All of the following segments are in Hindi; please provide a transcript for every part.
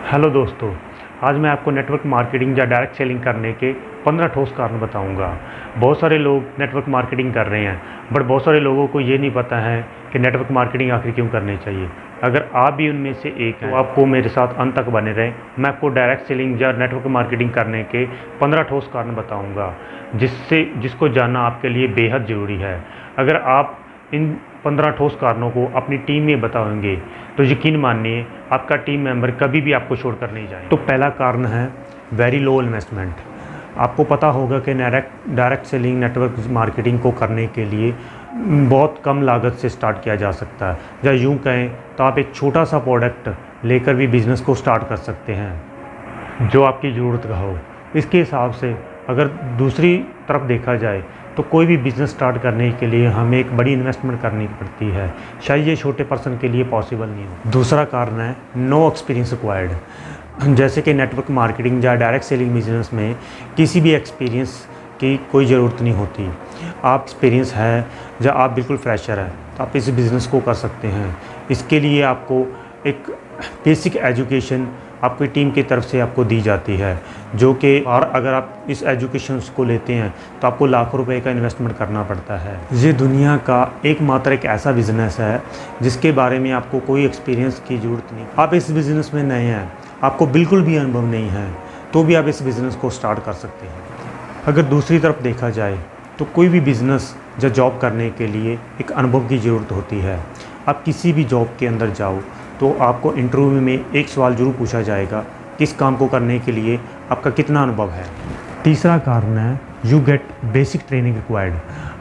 हेलो दोस्तों, आज मैं आपको नेटवर्क मार्केटिंग या डायरेक्ट सेलिंग करने के 15 ठोस कारण बताऊंगा। बहुत सारे लोग नेटवर्क मार्केटिंग कर रहे हैं, बट बहुत सारे लोगों को ये नहीं पता है कि नेटवर्क मार्केटिंग आखिर क्यों करनी चाहिए। अगर आप भी उनमें से एक हैं तो आपको मेरे साथ अंत तक बने रहें। मैं आपको डायरेक्ट सेलिंग या नेटवर्क मार्केटिंग करने के 15 ठोस कारण बताऊँगा, जिसको जानना आपके लिए बेहद ज़रूरी है। अगर आप इन 15 ठोस कारणों को अपनी टीम में बताएंगे तो यकीन मानिए आपका टीम मेंबर कभी भी आपको छोड़कर नहीं जाएगा। तो पहला कारण है वेरी लो इन्वेस्टमेंट। आपको पता होगा कि डायरेक्ट सेलिंग नेटवर्क मार्केटिंग को करने के लिए बहुत कम लागत से स्टार्ट किया जा सकता है, या यूँ कहें तो आप एक छोटा सा प्रोडक्ट लेकर भी बिज़नेस को स्टार्ट कर सकते हैं जो आपकी ज़रूरत का हो। इसके हिसाब से अगर दूसरी तरफ देखा जाए तो कोई भी बिज़नेस स्टार्ट करने के लिए हमें एक बड़ी इन्वेस्टमेंट करनी पड़ती है, शायद ये छोटे पर्सन के लिए पॉसिबल नहीं हो। दूसरा कारण है नो एक्सपीरियंस रिक्वायर्ड। जैसे कि नेटवर्क मार्केटिंग या डायरेक्ट सेलिंग बिजनेस में किसी भी एक्सपीरियंस की कोई ज़रूरत नहीं होती। आप एक्सपीरियंस है या आप बिल्कुल फ्रेशर है तो आप इस बिज़नेस को कर सकते हैं। इसके लिए आपको एक बेसिक एजुकेशन आपकी टीम की तरफ से आपको दी जाती है, जो कि और अगर आप इस एजुकेशन को लेते हैं तो आपको लाखों रुपए का इन्वेस्टमेंट करना पड़ता है। ये दुनिया का एकमात्र एक ऐसा बिज़नेस है जिसके बारे में आपको कोई एक्सपीरियंस की ज़रूरत नहीं। आप इस बिज़नेस में नए हैं, आपको बिल्कुल भी अनुभव नहीं है, तो भी आप इस बिज़नेस को स्टार्ट कर सकते हैं। अगर दूसरी तरफ देखा जाए तो कोई भी बिज़नेस या जॉब करने के लिए एक अनुभव की ज़रूरत होती है। आप किसी भी जॉब के अंदर जाओ तो आपको इंटरव्यू में एक सवाल ज़रूर पूछा जाएगा, किस काम को करने के लिए आपका कितना अनुभव है। तीसरा कारण है you gate basic training required.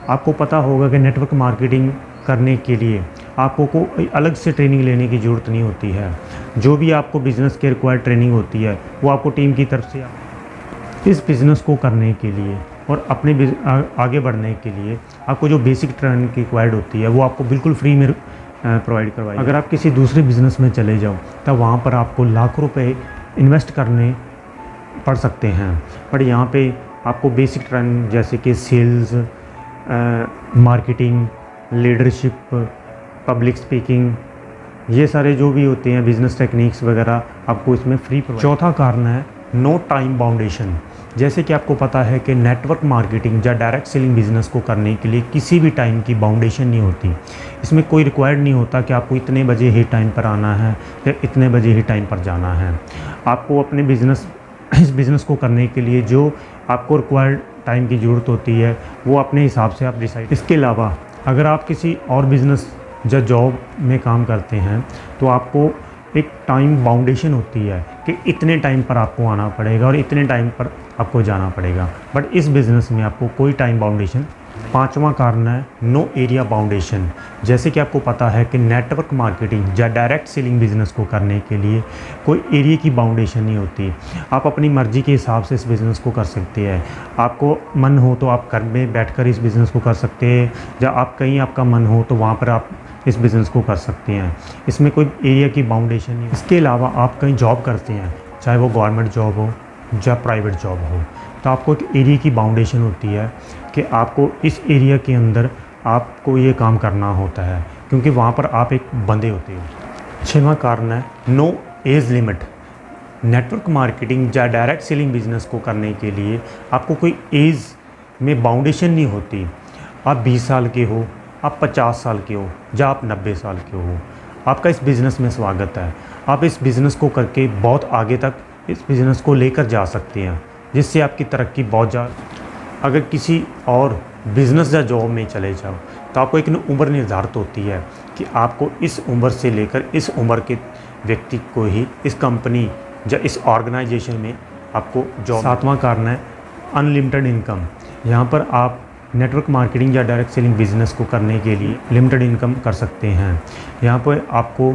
आपको पता होगा कि नेटवर्क मार्केटिंग करने के लिए आपको कोई अलग से ट्रेनिंग लेने की ज़रूरत नहीं होती है। जो भी आपको बिज़नेस के रिक्वायर्ड ट्रेनिंग होती है वो आपको टीम की तरफ से इस बिज़नेस को करने के लिए और अपने आगे बढ़ने के लिए आपको जो बेसिक ट्रेनिंग की रिक्वायर्ड होती है वो आपको बिल्कुल फ्री में प्रोवाइड करवाई। अगर आप किसी दूसरे बिज़नेस में चले जाओ तब वहाँ पर आपको लाखों रुपए इन्वेस्ट करने पड़ सकते हैं, बट यहाँ पे आपको बेसिक ट्रेनिंग जैसे कि sales, marketing, leadership, public speaking, ये सारे जो भी होते हैं बिज़नेस टेक्निक्स वगैरह आपको इसमें फ्री प्रोवाइड। चौथा कारण है नो टाइम बाउंडेशन। जैसे कि आपको पता है कि नेटवर्क मार्केटिंग या डायरेक्ट सेलिंग बिज़नेस को करने के लिए किसी भी टाइम की बाउंडेशन नहीं होती। इसमें कोई रिक्वायर्ड नहीं होता कि आपको इतने बजे ही टाइम पर आना है या इतने बजे ही टाइम पर जाना है। आपको अपने इस बिज़नेस को करने के लिए जो आपको रिक्वायर्ड टाइम की ज़रूरत होती है वो अपने हिसाब से आप डिसाइड। इसके अलावा अगर आप किसी और बिज़नेस या जॉब में काम करते हैं तो आपको एक टाइम बाउंडेशन होती है कि इतने टाइम पर आपको आना पड़ेगा और इतने टाइम पर आपको जाना पड़ेगा, बट इस बिज़नेस में आपको कोई टाइम बाउंडेशन। पांचवा कारण है नो एरिया बाउंडेशन। जैसे कि आपको पता है कि नेटवर्क मार्केटिंग या डायरेक्ट सेलिंग बिज़नेस को करने के लिए कोई एरिया की बाउंडेशन नहीं होती। आप अपनी मर्ज़ी के हिसाब से इस बिज़नेस को कर सकते हैं। आपको मन हो तो आप घर में बैठकर इस बिज़नेस को कर सकते हैं, या आप कहीं आपका मन हो तो वहाँ पर आप इस बिज़नेस को कर सकते हैं। इसमें कोई एरिया की बाउंडेशन नहीं। इसके अलावा आप कहीं जॉब करते हैं, चाहे वो गवर्नमेंट जॉब हो या प्राइवेट जॉब हो, तो आपको एक एरिया की बाउंडेशन होती है कि आपको इस एरिया के अंदर आपको ये काम करना होता है, क्योंकि वहाँ पर आप एक बंदे होते हो। छठवां कारण है no age limit. Network marketing या डायरेक्ट सेलिंग बिज़नेस को करने के लिए आपको कोई एज में बाउंडेशन नहीं होती। आप 20 साल के हो, आप 50 साल के हो या आप 90 साल के हो, आपका इस बिज़नेस में स्वागत है। आप इस बिज़नेस को करके बहुत आगे तक इस बिज़नेस को लेकर जा सकते हैं, जिससे आपकी तरक्की बहुत ज़्यादा। अगर किसी और बिज़नेस या जॉब में चले जाओ तो आपको एक उम्र निर्धारित होती है कि आपको इस उम्र से लेकर इस उम्र के व्यक्ति को ही इस कंपनी या इस ऑर्गेनाइजेशन में आपको जॉब। सातवां कारण है अनलिमिटेड इनकम। यहाँ पर आप नेटवर्क मार्केटिंग या डायरेक्ट सेलिंग बिज़नेस को करने के लिए लिमिटेड इनकम कर सकते हैं। यहाँ पर आपको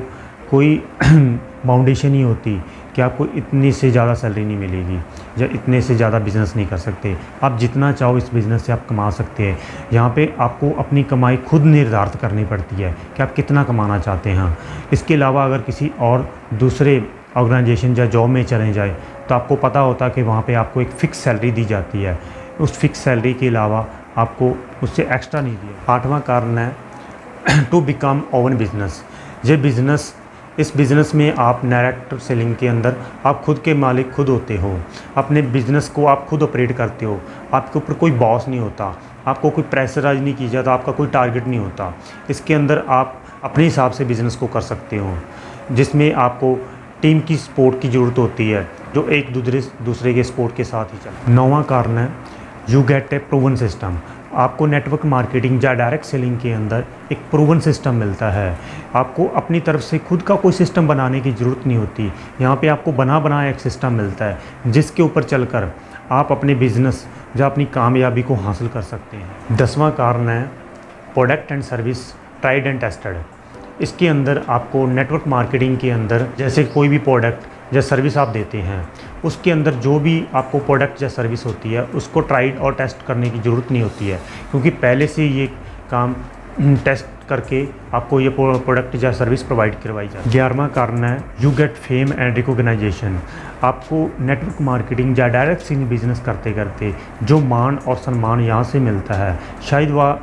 कोई बाउंडेशन नहीं होती कि आपको इतनी से ज़्यादा सैलरी नहीं मिलेगी या इतने से ज़्यादा बिज़नेस नहीं कर सकते। आप जितना चाहो इस बिज़नेस से आप कमा सकते हैं। यहाँ पे आपको अपनी कमाई खुद निर्धारित करनी पड़ती है कि आप कितना कमाना चाहते हैं। इसके अलावा अगर किसी और दूसरे ऑर्गेनाइजेशन या जॉब में चले जाए तो आपको पता होता है कि वहाँ पर आपको एक फ़िक्स सैलरी दी जाती है। उस फिक्स सैलरी के अलावा आपको उससे एक्स्ट्रा नहीं दिया। आठवां कारण है टू बिकम ओवन बिज़नेस। ये बिज़नेस इस बिज़नेस में आप डायरेक्ट सेलिंग के अंदर आप खुद के मालिक खुद होते हो, अपने बिज़नेस को आप खुद ऑपरेट करते हो, आपके ऊपर कोई बॉस नहीं होता, आपको कोई प्रेशराइज नहीं किया जाता, आपका कोई टारगेट नहीं होता। इसके अंदर आप अपने हिसाब से बिज़नेस को कर सकते हो, जिसमें आपको टीम की सपोर्ट की ज़रूरत होती है, जो एक दूसरे के सपोर्ट के साथ ही चलता है। 9वां कारण है you gate A proven system. आपको नेटवर्क मार्केटिंग या डायरेक्ट सेलिंग के अंदर एक प्रूवन सिस्टम मिलता है। आपको अपनी तरफ से खुद का कोई सिस्टम बनाने की ज़रूरत नहीं होती। यहाँ पे आपको बना बनाया एक सिस्टम मिलता है, जिसके ऊपर चलकर आप अपने बिज़नेस या अपनी कामयाबी को हासिल कर सकते हैं। 10वां कारण है product and service tried and tested. इसके अंदर आपको नेटवर्क मार्केटिंग के अंदर जैसे कोई भी प्रोडक्ट या सर्विस आप देते हैं, उसके अंदर जो भी आपको प्रोडक्ट या सर्विस होती है उसको ट्राइड और टेस्ट करने की ज़रूरत नहीं होती है, क्योंकि पहले से ये काम टेस्ट करके आपको ये प्रोडक्ट या सर्विस प्रोवाइड करवाई जाती है। 11वां कारण है you get fame and recognisation. आपको नेटवर्क मार्केटिंग या डायरेक्ट सेलिंग बिजनेस करते करते जो मान और सम्मान यहाँ से मिलता है, शायद वह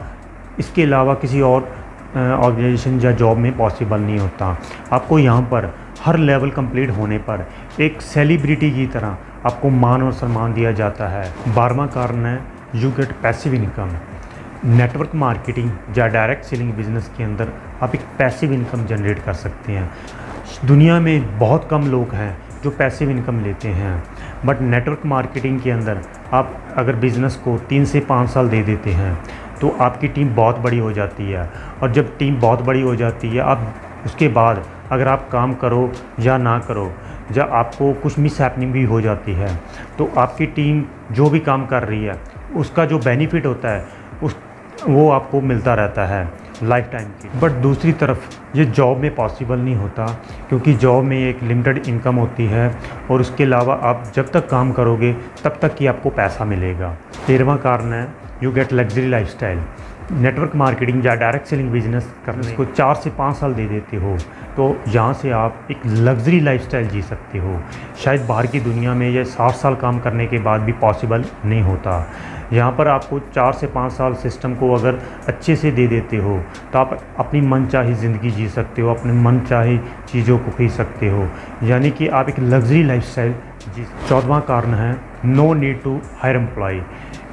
इसके अलावा किसी और ऑर्गेनाइजेशन या जॉब में पॉसिबल नहीं होता। आपको यहाँ पर हर लेवल कंप्लीट होने पर एक सेलिब्रिटी की तरह आपको मान और सम्मान दिया जाता है। 12वां कारण है you gate passive income. Network marketing या डायरेक्ट सेलिंग बिजनेस के अंदर आप एक पैसिव इनकम जनरेट कर सकते हैं। दुनिया में बहुत कम लोग हैं जो पैसिव इनकम लेते हैं, बट नेटवर्क मार्केटिंग के अंदर आप अगर बिज़नेस को 3 से 5 साल दे देते हैं तो आपकी टीम बहुत बड़ी हो जाती है, और जब टीम बहुत बड़ी हो जाती है आप उसके बाद अगर आप काम करो या ना करो या आपको कुछ मिस हैपनिंग भी हो जाती है तो आपकी टीम जो भी काम कर रही है उसका जो बेनिफिट होता है वो आपको मिलता रहता है लाइफ टाइम की। बट दूसरी तरफ ये जॉब में पॉसिबल नहीं होता, क्योंकि जॉब में एक लिमिटेड इनकम होती है और उसके अलावा आप जब तक काम करोगे तब तक ही आपको पैसा मिलेगा। 13वां कारण है you gate luxury lifestyle. Network marketing या डायरेक्ट सेलिंग बिजनेस करने को 4 से 5 साल दे देते हो तो यहाँ से आप एक लग्जरी लाइफस्टाइल जी सकते हो। शायद बाहर की दुनिया में ये 60 साल काम करने के बाद भी पॉसिबल नहीं होता। यहाँ पर आपको 4 से 5 साल सिस्टम को अगर अच्छे से दे देते हो तो आप अपनी मनचाही ज़िंदगी जी सकते हो, अपने मनचाही चीज़ों को खरीद सकते हो, यानी कि आप एक लग्जरी लाइफस्टाइल जी। 14वां कारण है no need to hire employ.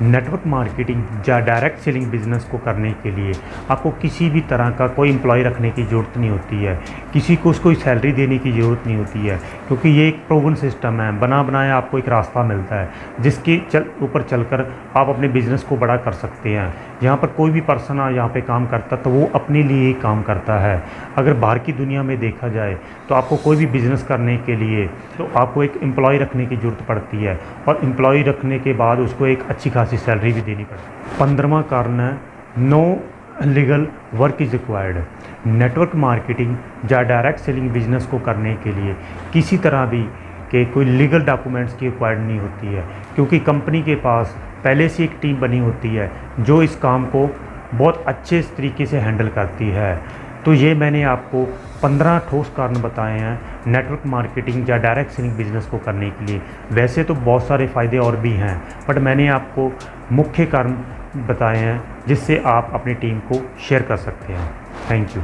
Network marketing या डायरेक्ट सेलिंग बिजनेस को करने के लिए आपको किसी भी तरह का कोई एम्प्लॉय रखने की ज़रूरत नहीं होती है, किसी को उसको सैलरी देने की ज़रूरत नहीं होती है, क्योंकि ये एक प्रूवन सिस्टम है। बना बनाया आपको एक रास्ता मिलता है जिसके ऊपर चलकर आप अपने बिज़नेस को बड़ा कर सकते हैं। यहाँ पर कोई भी पर्सन यहाँ पे काम करता तो वो अपने लिए ही काम करता है। अगर बाहर की दुनिया में देखा जाए तो आपको कोई भी बिज़नेस करने के लिए तो आपको एक एम्प्लॉय रखने की ज़रूरत पड़ती है, और एम्प्लॉय रखने के बाद उसको एक अच्छी खासी सैलरी भी देनी पड़ती है। 15वां कारण है no legal work is required. Network marketing या डायरेक्ट सेलिंग बिजनेस को करने के लिए किसी तरह भी के कोई लीगल डॉक्यूमेंट्स की रिक्वायर्ड नहीं होती है, क्योंकि कंपनी के पास पहले से एक टीम बनी होती है जो इस काम को बहुत अच्छे तरीके से हैंडल करती है। तो ये मैंने आपको 15 ठोस कारण बताए हैं नेटवर्क मार्केटिंग या डायरेक्ट सेलिंग बिजनेस को करने के लिए। वैसे तो बहुत सारे फ़ायदे और भी हैं, बट मैंने आपको मुख्य कारण बताए हैं जिससे आप अपनी टीम को शेयर कर सकते हैं। Thank you.